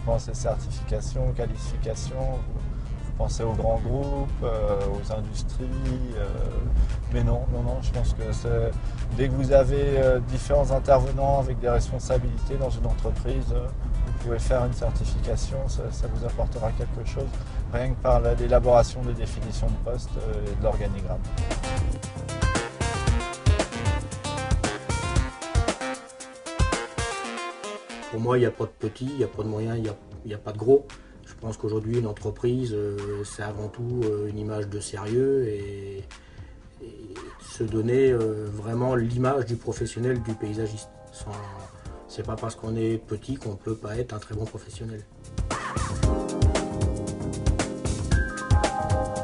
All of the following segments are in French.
pensez certification, qualification, vous pensez aux grands groupes, aux industries. Mais non, je pense que dès que vous avez différents intervenants avec des responsabilités dans une entreprise, vous pouvez faire une certification, ça vous apportera quelque chose, rien que par l'élaboration des définitions de poste et de l'organigramme. Pour moi, il n'y a pas de petit, il n'y a pas de moyen, il n'y a pas de gros. Je pense qu'aujourd'hui, une entreprise, c'est avant tout une image de sérieux et se donner vraiment l'image du professionnel, du paysagiste. C'est pas parce qu'on est petit qu'on ne peut pas être un très bon professionnel.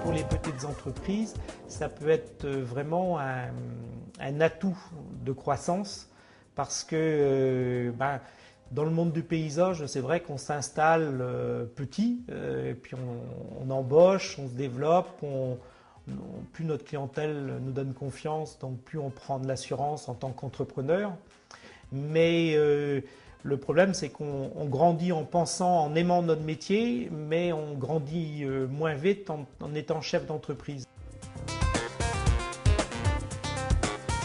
Pour les petites entreprises, ça peut être vraiment un atout de croissance parce que dans le monde du paysage, c'est vrai qu'on s'installe petit, puis on embauche, on se développe, plus notre clientèle nous donne confiance, donc plus on prend de l'assurance en tant qu'entrepreneur. Mais le problème, c'est qu'on grandit en pensant, en aimant notre métier, mais on grandit moins vite en étant chef d'entreprise.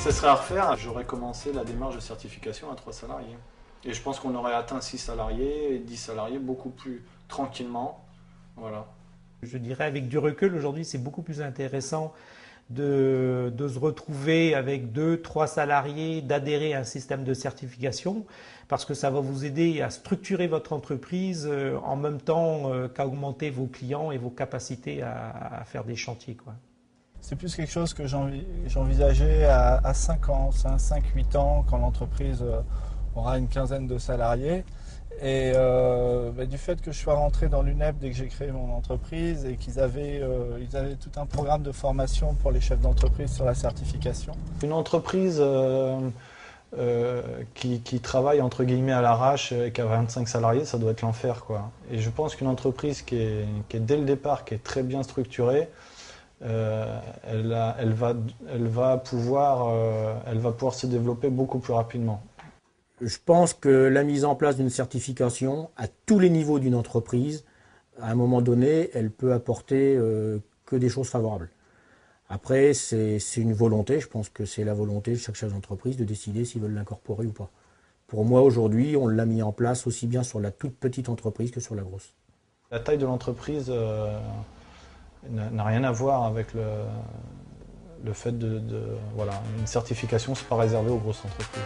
Ce serait à refaire, j'aurais commencé la démarche de certification à 3 salariés. Et je pense qu'on aurait atteint 6 salariés et 10 salariés beaucoup plus tranquillement. Voilà. Je dirais avec du recul, aujourd'hui, c'est beaucoup plus intéressant de se retrouver avec 2-3 salariés, d'adhérer à un système de certification parce que ça va vous aider à structurer votre entreprise en même temps qu'à augmenter vos clients et vos capacités à faire des chantiers, quoi. C'est plus quelque chose que j'envisageais à 5 ans, 5-8 ans, quand l'entreprise aura une quinzaine de salariés. Et du fait que je sois rentré dans l'UNEP dès que j'ai créé mon entreprise et qu'ils avaient tout un programme de formation pour les chefs d'entreprise sur la certification. Une entreprise qui travaille entre guillemets à l'arrache et qui a 25 salariés, ça doit être l'enfer, quoi. Et je pense qu'une entreprise qui est dès le départ, qui est très bien structurée, elle va pouvoir se développer beaucoup plus rapidement. Je pense que la mise en place d'une certification à tous les niveaux d'une entreprise, à un moment donné, elle peut apporter que des choses favorables. Après, c'est une volonté, je pense que c'est la volonté de chaque chef d'entreprise de décider s'ils veulent l'incorporer ou pas. Pour moi, aujourd'hui, on l'a mis en place aussi bien sur la toute petite entreprise que sur la grosse. La taille de l'entreprise n'a rien à voir avec le fait voilà, une certification, c'est pas réservé aux grosses entreprises.